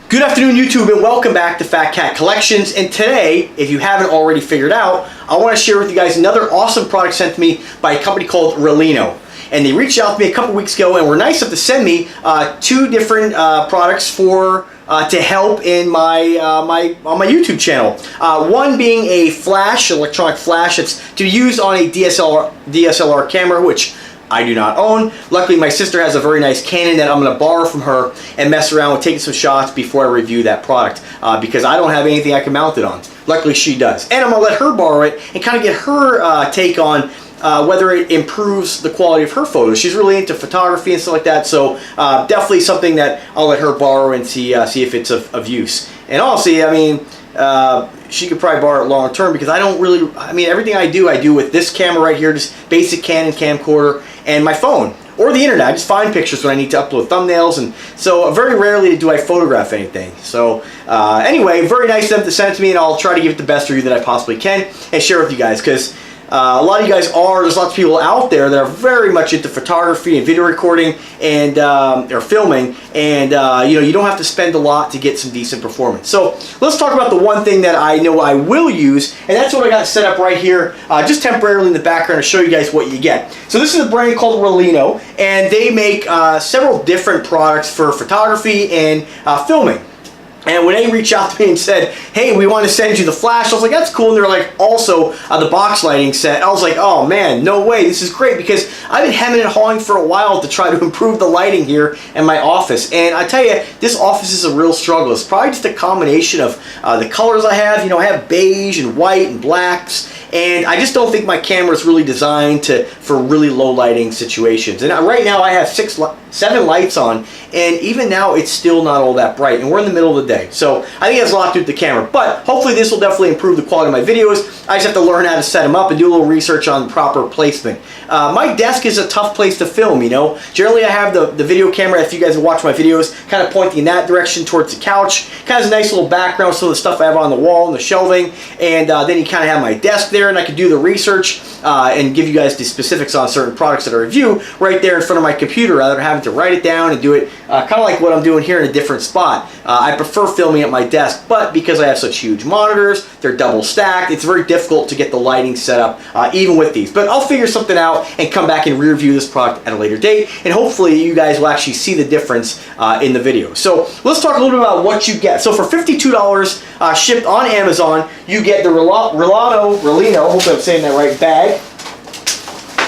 Good afternoon, YouTube, and welcome back to Fat Cat Collections. And today, if you haven't already figured out, I want to share with you guys another awesome product sent to me by a company called Raleno. And they reached out to me a couple weeks ago and were nice enough to send me two different products for to help in my on my YouTube channel. One being a flash, electronic flash, that's to be used on a DSLR camera, which I do not own. Luckily, my sister has a very nice Canon that I'm going to borrow from her and mess around with taking some shots before I review that product because I don't have anything I can mount it on. Luckily, she does. And I'm going to let her borrow it and kind of get her take on whether it improves the quality of her photos. She's really into photography and stuff like that, so definitely something that I'll let her borrow and see if it's of use. And honestly, I mean, she could probably borrow it long term because I don't really, I mean, everything I do with this camera right here, just basic Canon camcorder and my phone or the internet. I just find pictures when I need to upload thumbnails, and so very rarely do I photograph anything. So anyway, very nice of them to send it to me, and I'll try to give it the best review that I possibly can and share with you guys, because a lot of you guys there's lots of people out there that are very much into photography and video recording and or filming, and you know, you don't have to spend a lot to get some decent performance. So let's talk about the one thing that I know I will use, and that's what I got set up right here, just temporarily in the background to show you guys what you get. So this is a brand called Raleno, and they make several different products for photography and filming. And when they reached out to me and said, hey, we want to send you the flash, I was like, that's cool. And they're like, also the box lighting set. I was like, oh man, no way, this is great, because I've been hemming and hawing for a while to try to improve the lighting here in my office. And I tell you, this office is a real struggle. It's probably just a combination of the colors I have. You know, I have beige and white and blacks, and I just don't think my camera is really designed for really low lighting situations. And right now I have 7 lights on, and even now it's still not all that bright, and we're in the middle of the day. So I think it has a lot to do with the camera, but hopefully this will definitely improve the quality of my videos. I just have to learn how to set them up and do a little research on proper placement. My desk is a tough place to film, you know. Generally I have the video camera, if you guys have watched my videos, kind of pointing in that direction towards the couch. Kind of a nice little background, some of the stuff I have on the wall and the shelving, and then you kind of have my desk there, and I can do the research and give you guys the specifics on certain products that I review right there in front of my computer, rather than having to write it down and do it kind of like what I'm doing here in a different spot. I prefer filming at my desk, but because I have such huge monitors, they're double stacked, it's very difficult to get the lighting set up even with these. But I'll figure something out and come back and review this product at a later date, and hopefully you guys will actually see the difference in the video. So let's talk a little bit about what you get. So for $52 shipped on Amazon, you get the Raleno, hopefully I'm saying that right, bag.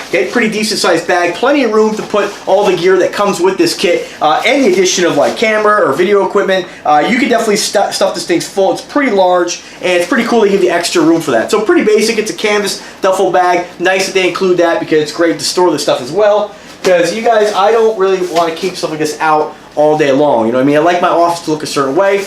Okay, pretty decent sized bag, plenty of room to put all the gear that comes with this kit, and the addition of like camera or video equipment. You can definitely stuff this thing full. It's pretty large, and it's pretty cool they give you extra room for that. So pretty basic. It's a canvas duffel bag. Nice that they include that, because it's great to store this stuff as well. Because you guys, I don't really want to keep stuff like this out all day long. You know what I mean? I like my office to look a certain way.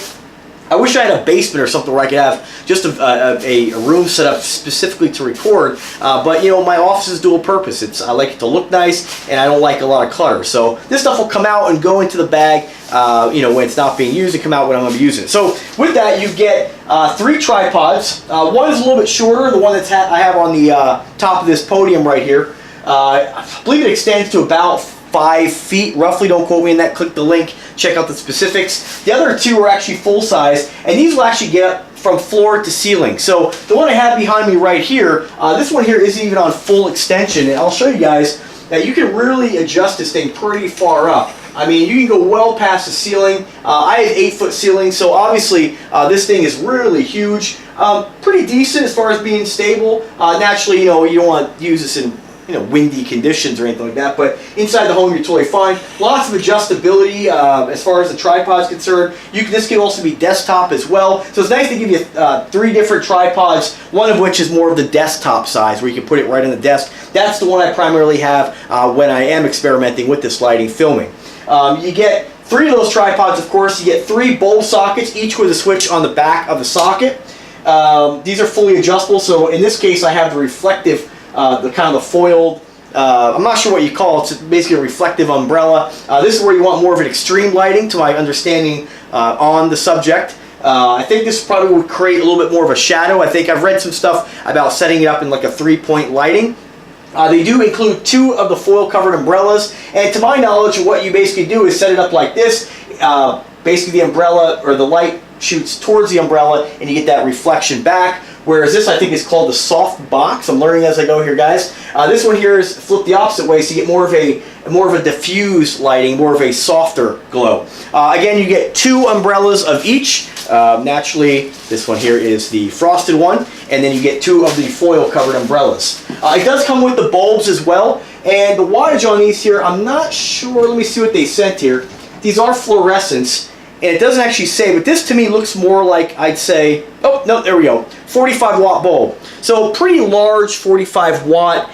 I wish I had a basement or something where I could have just a room set up specifically to record, but you know, my office is dual purpose. I like it to look nice, and I don't like a lot of clutter. So this stuff will come out and go into the bag, you know, when it's not being used, and come out when I'm going to be using it. So with that, you get 3 tripods. One is a little bit shorter, the one I have on the top of this podium right here. I believe it extends to about 5 feet roughly. Don't quote me on that. Click the link, check out the specifics. The other 2 are actually full size, and these will actually get up from floor to ceiling. So the one I have behind me right here, this one here isn't even on full extension, and I'll show you guys that you can really adjust this thing pretty far up. I mean, you can go well past the ceiling. I have 8-foot ceiling, so obviously this thing is really huge. Pretty decent as far as being stable. Naturally, you know, you don't want to use this in windy conditions or anything like that, but inside the home you're totally fine. Lots of adjustability as far as the tripod is concerned. This can also be desktop as well, so it's nice to give you 3 different tripods, one of which is more of the desktop size where you can put it right on the desk. That's the one I primarily have when I am experimenting with this lighting filming. You get 3 of those tripods, of course. You get 3 bulb sockets, each with a switch on the back of the socket. These are fully adjustable, so in this case I have the reflective, the kind of the foiled, I'm not sure what you call it. It's basically a reflective umbrella. This is where you want more of an extreme lighting, to my understanding on the subject. I think this probably would create a little bit more of a shadow. I think I've read some stuff about setting it up in like a 3-point lighting. They do include 2 of the foil covered umbrellas, and to my knowledge what you basically do is set it up like this. basically the umbrella or the light shoots towards the umbrella and you get that reflection back. Whereas this, I think, is called the soft box. I'm learning as I go here, guys. This one here is flipped the opposite way, so you get more of a diffuse lighting, more of a softer glow. Again, you get 2 umbrellas of each. Naturally, this one here is the frosted one, and then you get 2 of the foil-covered umbrellas. It does come with the bulbs as well, and the wattage on these here, I'm not sure. Let me see what they sent here. These are fluorescents. And it doesn't actually say, but this to me looks more like, I'd say, oh, no, there we go, 45 watt bulb. So pretty large 45 watt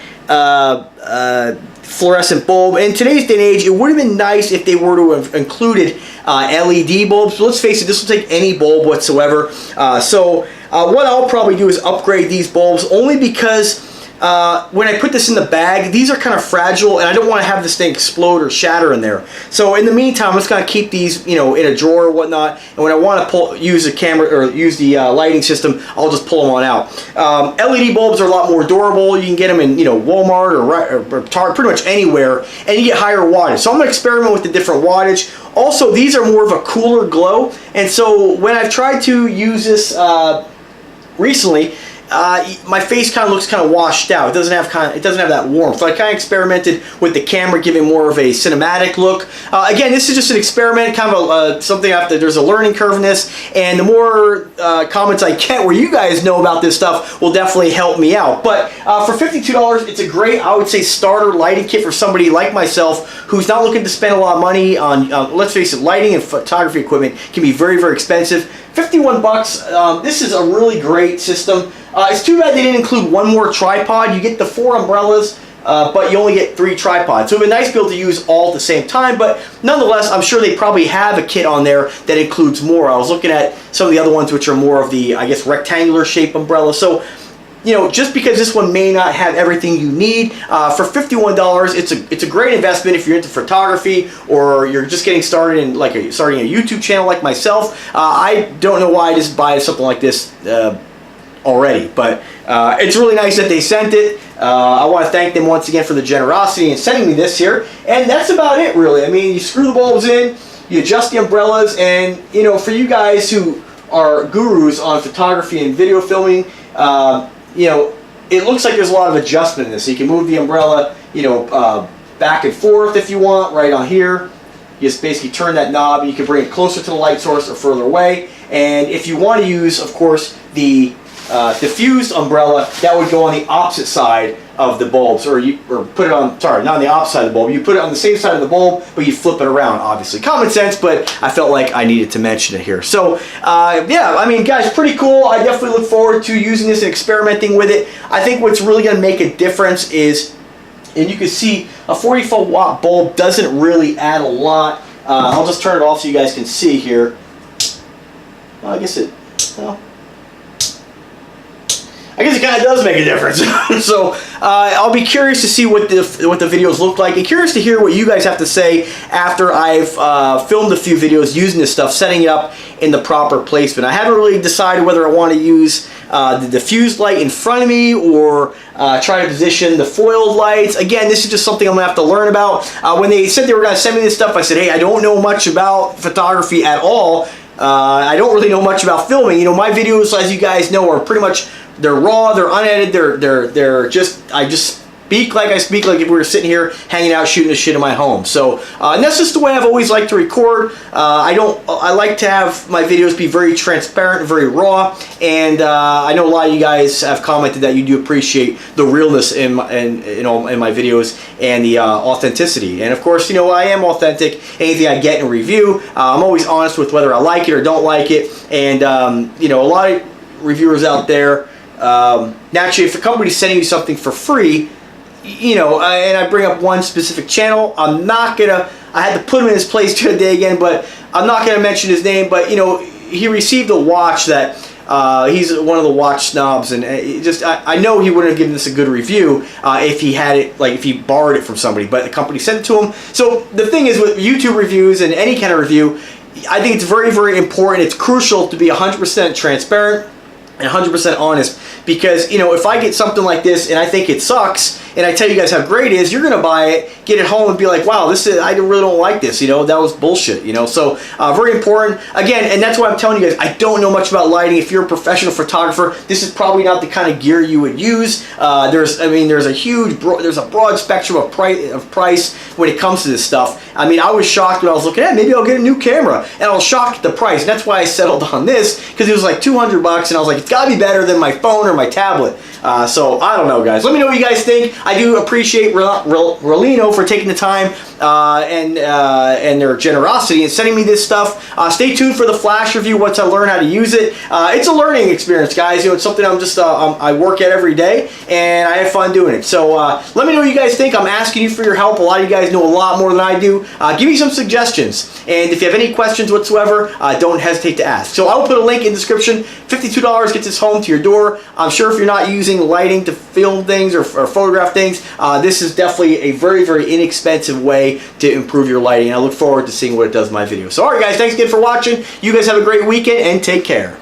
fluorescent bulb. In today's day and age, it would have been nice if they were to have included LED bulbs. But let's face it, this will take any bulb whatsoever. What I'll probably do is upgrade these bulbs only because when I put this in the bag, these are kind of fragile, and I don't want to have this thing explode or shatter in there. So in the meantime, I'm just going to keep these, in a drawer or whatnot. And when I want to use the camera or use the lighting system, I'll just pull them on out. LED bulbs are a lot more durable. You can get them in, Walmart or Target, pretty much anywhere, and you get higher wattage. So I'm going to experiment with the different wattage. Also, these are more of a cooler glow, and so when I've tried to use this recently, my face kind of looks kind of washed out. It doesn't have that warmth. So I kind of experimented with the camera, giving more of a cinematic look. Again, this is just an experiment, kind of something after. There's a learning curve in this, and the more comments I get where you guys know about this stuff will definitely help me out. But for $52, it's a great, I would say, starter lighting kit for somebody like myself who's not looking to spend a lot of money on. Let's face it, lighting and photography equipment can be very, very expensive. 51 bucks. This is a really great system. It's too bad they didn't include one more tripod. You get the 4 umbrellas, but you only get 3 tripods. So it would be nice to be able to use all at the same time, but nonetheless, I'm sure they probably have a kit on there that includes more. I was looking at some of the other ones which are more of the, I guess, rectangular shape umbrella. So, just because this one may not have everything you need, for $51, it's a great investment if you're into photography or you're just getting started in starting a YouTube channel like myself. I don't know why I just buy something like this already, but it's really nice that they sent it. I want to thank them once again for the generosity in sending me this here, and that's about it, really. I mean, you screw the bulbs in, you adjust the umbrellas, and for you guys who are gurus on photography and video filming, it looks like there's a lot of adjustment in this. So you can move the umbrella, back and forth if you want, right on here. You just basically turn that knob, and you can bring it closer to the light source or further away. And if you want to use, of course, the diffused umbrella, that would go on the opposite side of the bulbs, or put it on, sorry, not on the opposite side of the bulb. You put it on the same side of the bulb, but you flip it around, obviously. Common sense, but I felt like I needed to mention it here. So, yeah, I mean, guys, pretty cool. I definitely look forward to using this and experimenting with it. I think what's really going to make a difference is, and you can see, a 44 watt bulb doesn't really add a lot. I'll just turn it off so you guys can see here. Well, I guess it kind of does make a difference. So I'll be curious to see what the videos look like, and curious to hear what you guys have to say after I've filmed a few videos using this stuff, setting it up in the proper placement. I haven't really decided whether I want to use the diffused light in front of me or try to position the foiled lights. Again, this is just something I'm going to have to learn about. When they said they were going to send me this stuff, I said, hey, I don't know much about photography at all. I don't really know much about filming. My videos, as you guys know, are pretty much, they're raw, they're unedited, they're just, I just speak like I speak like if we were sitting here hanging out shooting the shit in my home. So, and that's just the way I've always liked to record. I like to have my videos be very transparent, very raw, and I know a lot of you guys have commented that you do appreciate the realness in my videos and the authenticity. And of course, I am authentic. Anything I get in a review, I'm always honest with whether I like it or don't like it. And a lot of reviewers out there, naturally, if a company's sending you something for free, and I bring up one specific channel, I'm not gonna, I had to put him in his place today again, but I'm not gonna mention his name, but he received a watch that he's one of the watch snobs, and I know he wouldn't have given this a good review if he had it, if he borrowed it from somebody, but the company sent it to him. So the thing is, with YouTube reviews and any kind of review, I think it's very, very important, it's crucial to be 100% transparent and 100% honest, because, you know, if I get something like this and I think it sucks, and I tell you guys how great it is, you're gonna buy it, get it home, and be like, wow, I really don't like this, you know, that was bullshit, you know. So very important. Again, and that's why I'm telling you guys, I don't know much about lighting. If you're a professional photographer, this is probably not the kind of gear you would use. There's a broad spectrum of price when it comes to this stuff. I mean, I was shocked when I was looking at it. Maybe I'll get a new camera, and I was shocked at the price. And that's why I settled on this, because it was like $200, and I was like, it's got to be better than my phone or my tablet. So I don't know, guys. Let me know what you guys think. I do appreciate Raleno for taking the time and their generosity and sending me this stuff. Stay tuned for the flash review once I learn how to use it. It's a learning experience, guys. You know, it's something I work at every day, and I have fun doing it. So let me know what you guys think. I'm asking you for your help. A lot of you guys know a lot more than I do. Give me some suggestions, and if you have any questions whatsoever, don't hesitate to ask. So I will put a link in the description. $52 gets this home to your door. I'm sure if you're not using lighting to film things or photograph things, this is definitely a very, very inexpensive way to improve your lighting. I look forward to seeing what it does in my video. So alright guys, thanks again for watching. You guys have a great weekend and take care.